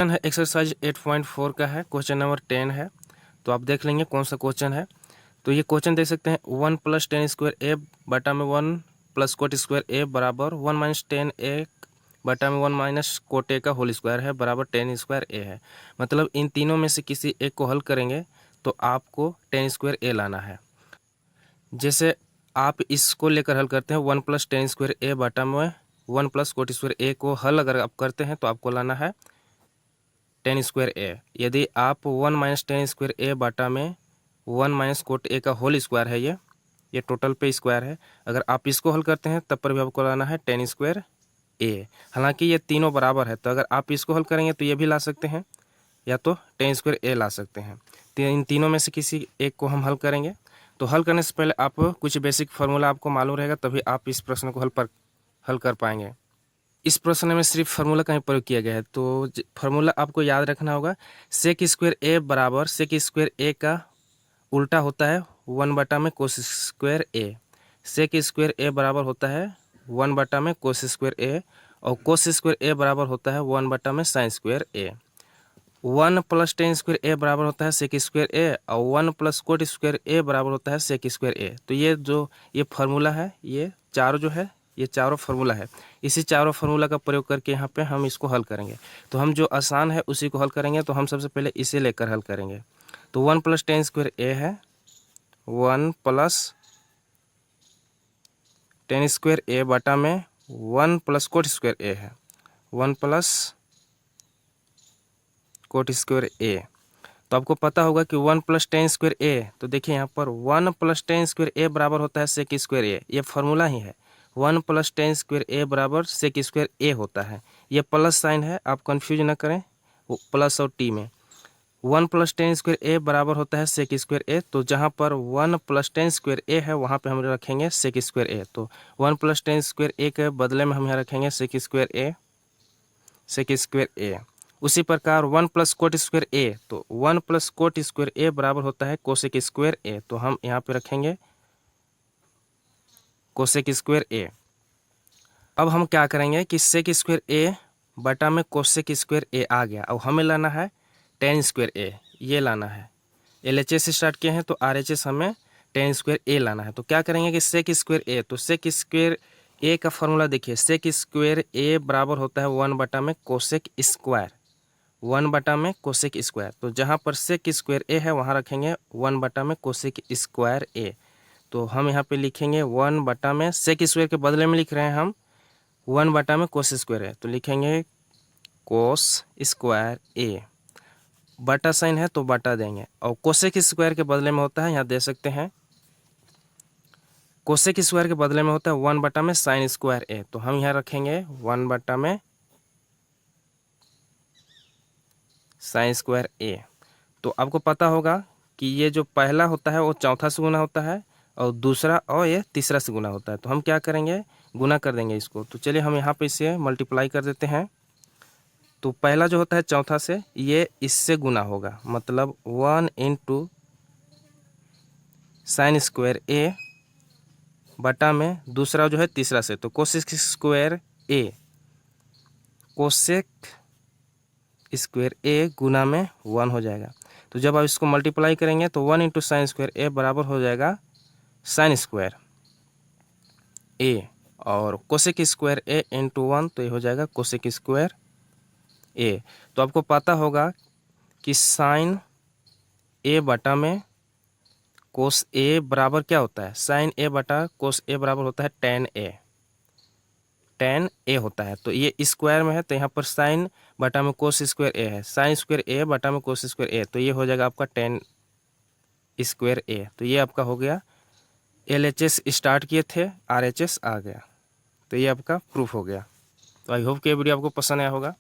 है एक्सरसाइज 8.4 का है, क्वेश्चन नंबर 10 है। तो आप देख लेंगे कौन सा क्वेश्चन है। तो ये क्वेश्चन देख सकते हैं 1 + 10 स्क्वायर ए बटा में 1 + कोट स्क्वायर ए बराबर 1 - 10 ए बटा में 1 - कोट ए का होल स्क्वायर है बराबर 10 स्क्वायर ए है। मतलब इन तीनों में से किसी एक को हल करेंगे तो आपको 10 स्क्वायर ए लाना है। जैसे आप इसको लेकर हल करते हैं 1 + 10 स्क्वायर ए बटा में 1 + कोट स्क्वायर ए को हल अगर आप करते हैं तो आपको लाना है 10 स्क्वायर ए। यदि आप 1 - 10 स्क्वायर ए बटा में 1 - कोट ए का होल स्क्वायर है, ये टोटल पे स्क्वायर है। अगर आप इसको हल करते हैं तब पर भी आपको लाना है 10 स्क्वायर ए। हालांकि ये तीनों बराबर है, तो अगर आप इसको हल करेंगे तो ये भी ला सकते हैं या तो 10 स्क्वायर ए ला सकते हैं। तो इन तीनों में से किसी एक को हम हल करेंगे। तो हल करने से पहले आप कुछ बेसिक फार्मूला आपको मालूम रहेगा, तभी आप इस प्रश्न को हल कर पाएंगे। इस प्रश्न में सिर्फ फार्मूला का ही प्रयोग किया गया है। तो फार्मूला आपको याद रखना होगा, सेक स्क्वायर ए बराबर सेक स्क्वायर ए का उल्टा होता है 1 बटा में कोस स्क्वायर ए। सेक स्क्वायर ए बराबर होता है 1 बटा में कोस स्क्वायर ए, और कोस स्क्वायर ए बराबर होता है 1 बटा में साइन स्क्वायर ए। 1 + 10 स्क्वायर ए बराबर होता है सेक स्क्वायर ए, और 1 + कोट स्क्वायर ए बराबर होता है सेक स्क्वायर ए। तो ये फार्मूला है, ये चारों जो है ये चारों फार्मूला है। इसी चारों फार्मूला का प्रयोग करके यहाँ पे हम इसको हल करेंगे। तो हम जो आसान है उसी को हल करेंगे। तो हम सबसे पहले इसे लेकर हल करेंगे। तो 1 + 10 स्क्वायर ए है, 1 + 10 स्क्वायर ए बटा में 1 + कोट स्क्वायर ए है, 1 + कोट स्क्वायर ए। तो आपको पता होगा कि 1 + 10 स्क्वायर ए, तो देखिए यहाँ पर 1 + 10 स्क्वायर ए बराबर होता है सेक स्क्वायर ए। ये फार्मूला ही है, 1 + 10 स्क्वायर ए बराबर सेक स्क्वायर ए होता है। ये प्लस साइन है, आप कंफ्यूज ना करें वो प्लस और टी में। 1 + 10 स्क्वायर ए बराबर होता है सेक स्क्वायर ए। तो जहाँ पर 1 + 10 स्क्वायर ए है वहाँ पे हम रखेंगे सेक स्क्वायर ए। तो 1 + 10 स्क्वायर ए के बदले में हम यहाँ रखेंगे सेक स्क्वायर ए, सेक स्क्वायर ए। उसी प्रकार 1 + कोट स्क्वायर ए, तो 1 + कोट स्क्वायर ए बराबर होता है कोसेक स्क्वायर ए। तो हम यहाँ पे रखेंगे कोसेक स्क्वायर ए। अब हम क्या करेंगे कि सेक स्क्वायर ए बटा में कोसेक स्क्वायर ए आ गया। अब हमें लाना है 10 स्क्वायर ए, ये लाना है। LHS से स्टार्ट किए हैं तो RHS हमें 10 स्क्वायर ए लाना है। तो क्या करेंगे कि सेक स्क्वायर ए, तो सेक स्क्वायर ए का फॉर्मूला देखिए, सेक स्क्वायर ए बराबर होता है 1 बटा में कोसेक स्क्वायर, 1 बटा में कोसेक स्क्वायर। तो जहाँ पर सेक स्क्वायर ए है वहाँ रखेंगे 1 बटा में कोसेक स्क्वायर ए। तो हम यहाँ पे लिखेंगे 1 बटा में सेक स्क्वायर के बदले में लिख रहे हैं हम 1 बटा में कोस स्क्वायर है, तो लिखेंगे कोस स्क्वायर ए। बटा साइन है तो बटा देंगे, और कोसेक स्क्वायर के बदले में होता है, यहाँ दे सकते हैं कोसेक स्क्वायर के बदले में होता है 1 बटा में साइन स्क्वायर ए। तो हम यहाँ रखेंगे 1 बटा में साइन स्क्वायर ए। तो आपको पता होगा कि ये जो पहला होता है वो चौथा से गुना होता है, और दूसरा और ये तीसरा से गुना होता है। तो हम क्या करेंगे, गुना कर देंगे इसको। तो चलिए हम यहाँ पे इसे मल्टीप्लाई कर देते हैं। तो पहला जो होता है चौथा से, ये इससे गुना होगा, मतलब 1 × साइन स्क्वायर ए बटा में दूसरा जो है तीसरा से, तो कोसेक स्क्वायर ए, कोसेक स्क्वायर ए गुना में 1 हो जाएगा। तो जब आप इसको मल्टीप्लाई करेंगे तो 1 × साइन स्क्वायर ए बराबर हो जाएगा साइन स्क्वायर ए, और कोसेक स्क्वायर ए × 1, तो ये हो जाएगा कोसेक स्क्वायर ए। तो आपको पता होगा कि साइन ए बटा में कोस ए बराबर क्या होता है, साइन ए बटा कोस ए बराबर होता है tan ए, tan ए होता है। तो ये स्क्वायर में है तो यहाँ पर साइन बटा में कोस स्क्वायर ए है, साइन स्क्वायर ए बटा में कोस स्क्वायर ए, तो ये हो जाएगा आपका tan स्क्वायर ए। तो ये आपका हो गया, LHS स्टार्ट किए थे, RHS आ गया। तो ये आपका प्रूफ हो गया। तो आई होप कि ये वीडियो आपको पसंद आया होगा।